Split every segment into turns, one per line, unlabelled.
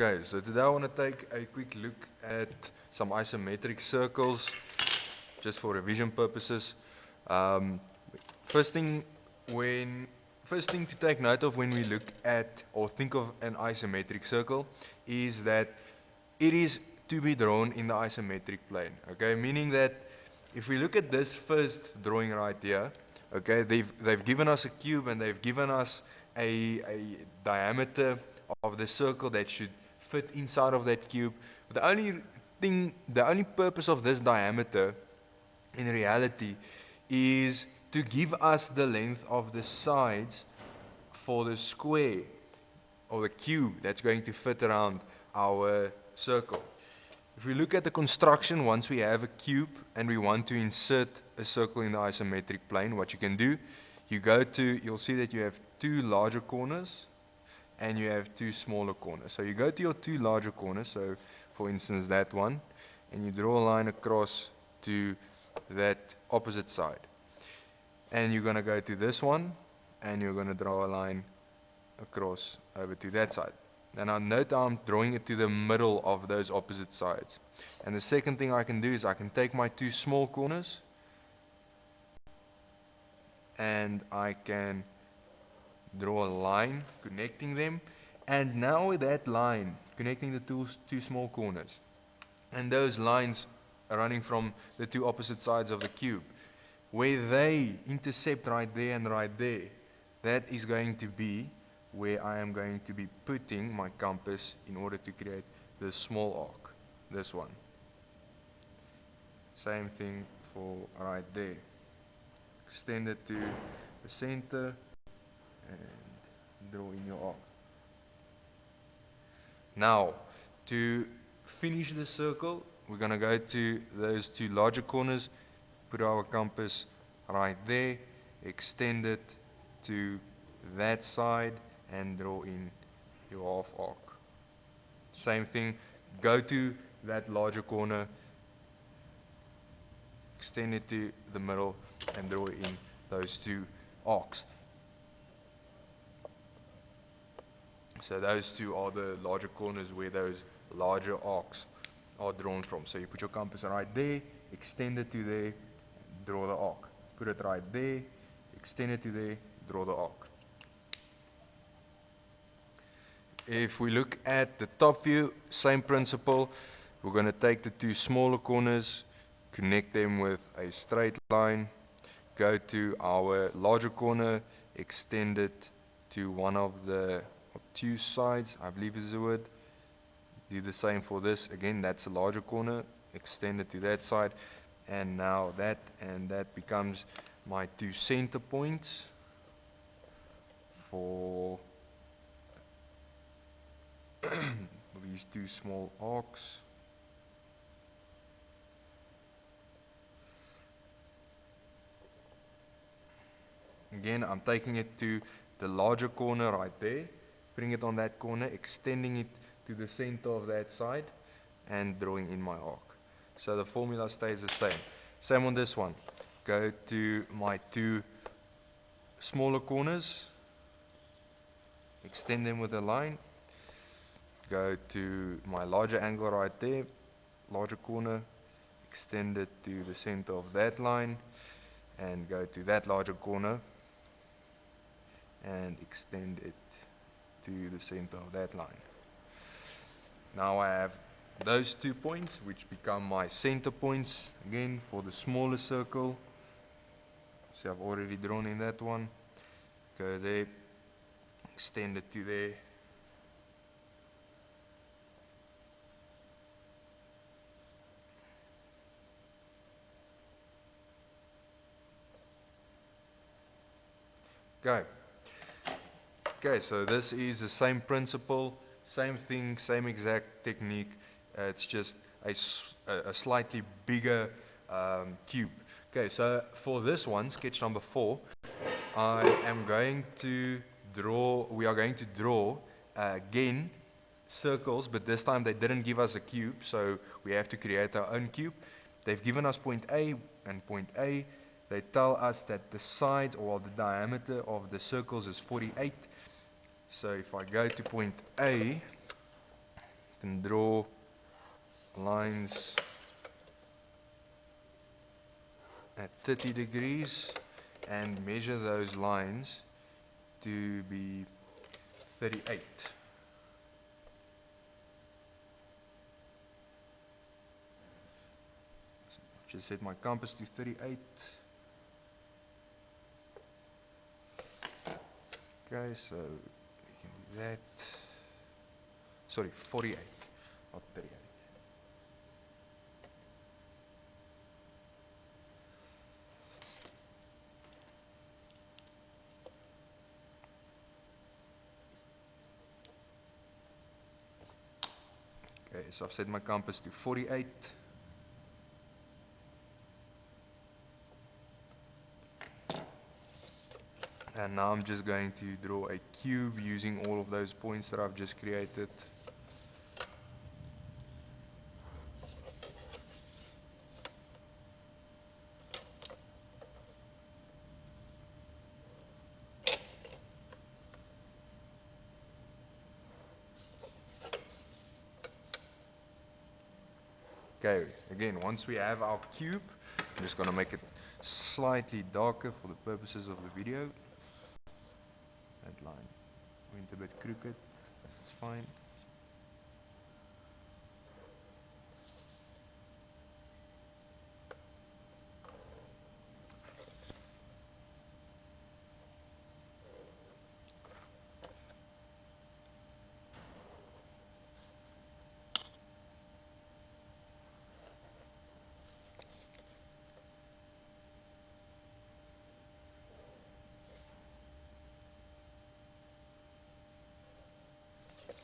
Okay, so today I want to take a quick look at some isometric circles, just for revision purposes. Um, first thing when first thing to take note of when we look at or think of an isometric circle is that it is to be drawn in the isometric plane. Okay, meaning that if we look at this first drawing right here, okay, they've given us a cube and they've given us a diameter of the circle that should fit inside of that cube. The only purpose of this diameter in reality is to give us the length of the sides for the square or the cube that's going to fit around our circle. If we look at the construction, once we have a cube and we want to insert a circle in the isometric plane, what you can do, you'll see that you have two larger corners and you have two smaller corners. So you go to your two larger corners, so for instance that one, and you draw a line across to that opposite side. And you're going to go to this one, and you're going to draw a line across over to that side. Now note I'm drawing it to the middle of those opposite sides. And the second thing I can do is I can take my two small corners, and I can draw a line connecting them, and now with that line connecting the two small corners and those lines are running from the two opposite sides of the cube, where they intercept right there and right there, that is going to be where I am going to be putting my compass in order to create this small arc, this one. Same thing for right there. Extend it to the center and draw in your arc. Now, to finish the circle, we're going to go to those two larger corners, put our compass right there, extend it to that side, and draw in your half arc. Same thing, go to that larger corner, extend it to the middle, and draw in those two arcs. So those two are the larger corners where those larger arcs are drawn from. So you put your compass right there, extend it to there, draw the arc. Put it right there, extend it to there, draw the arc. If we look at the top view, same principle. We're going to take the two smaller corners, connect them with a straight line, go to our larger corner, extend it to one of the two sides, I believe is the word. Do the same for this. Again, that's a larger corner, extend it to that side, and now that and that becomes my two center points for these two small arcs. Again, I'm taking it to the larger corner right there, putting it on that corner, extending it to the center of that side, and drawing in my arc. So the formula stays the same. Same on this one. Go to my two smaller corners, extend them with a line, go to my larger angle right there, larger corner, extend it to the center of that line, and go to that larger corner and extend it to the center of that line. Now I have those 2 points, which become my center points again for the smaller circle. So I've already drawn in that one. Go there, extend it to there. Okay, so this is the same principle, same thing, same exact technique. It's just a slightly bigger cube. Okay, so for this one, sketch number 4, we are going to draw again circles, but this time they didn't give us a cube, so we have to create our own cube. They've given us point A and point A. They tell us that the side or the diameter of the circles is 48. So if I go to point A, can draw lines at 30 degrees and measure those lines to be 38. Just set my compass to 38. Okay, so we can do that. Sorry, 48, not 38. Okay, so I've set my compass to 48. And now I'm just going to draw a cube using all of those points that I've just created. Okay, again, once we have our cube, I'm just going to make it slightly darker for the purposes of the video. That line went a bit crooked, that's fine.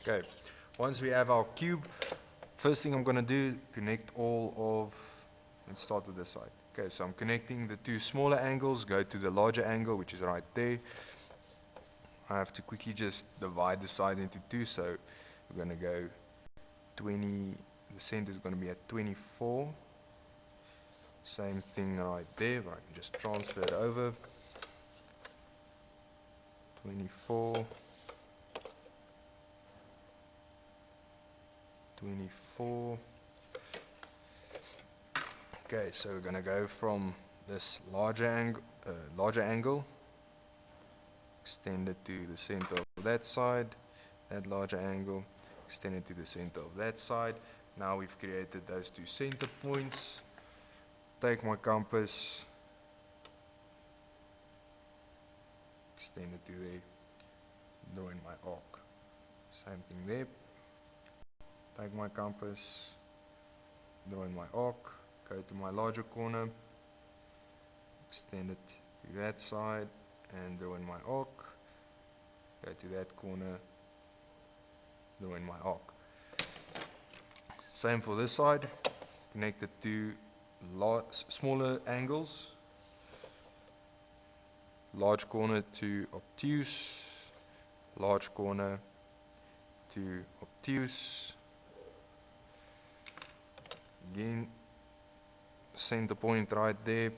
Okay, once we have our cube, first thing I'm going to do, connect all of, let's start with this side. Okay, so I'm connecting the two smaller angles, go to the larger angle, which is right there. I have to quickly just divide the sides into two, so we're going to go 20, the center is going to be at 24. Same thing right there, but I can just transfer it over. 24. 24. Okay, so we're going to go from this larger angle, extend it to the center of that side, that larger angle, extend it to the center of that side. Now we've created those two center points. Take my compass, extend it to there, draw in my arc. Same thing there. Take my compass, draw in my arc, go to my larger corner, extend it to that side, and draw in my arc. Go to that corner, draw in my arc. Same for this side. Connect the two smaller angles. Large corner to obtuse, large corner to obtuse. Again, center point right there.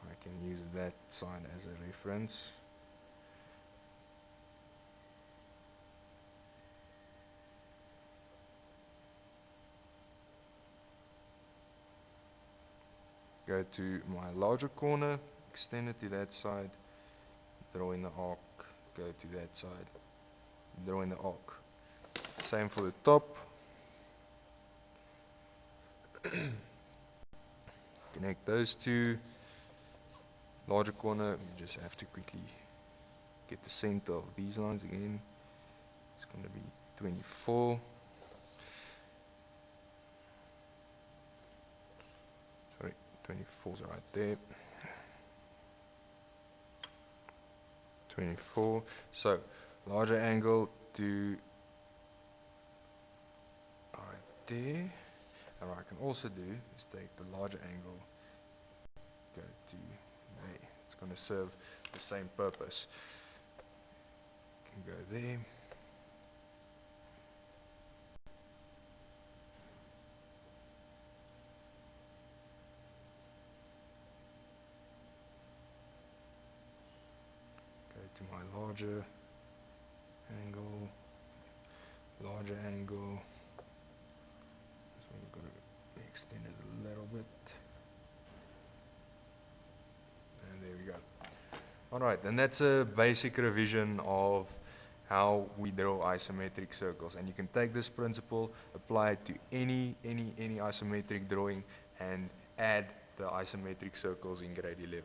I can use that side as a reference. Go to my larger corner, extend it to that side, draw in the arc, go to that side, draw in the arc. Same for the top. Connect those two. Larger corner, you just have to quickly get the center of these lines again. It's going to be 24. Sorry, 24 is right there. 24. So, larger angle to right there. And what I can also do is take the larger angle, go to there. It's going to serve the same purpose. Can go there. Go to my larger larger angle. This one we're going to extend it a little bit. And there we go. Alright, and that's a basic revision of how we draw isometric circles. And you can take this principle, apply it to any isometric drawing, and add the isometric circles in grade 11.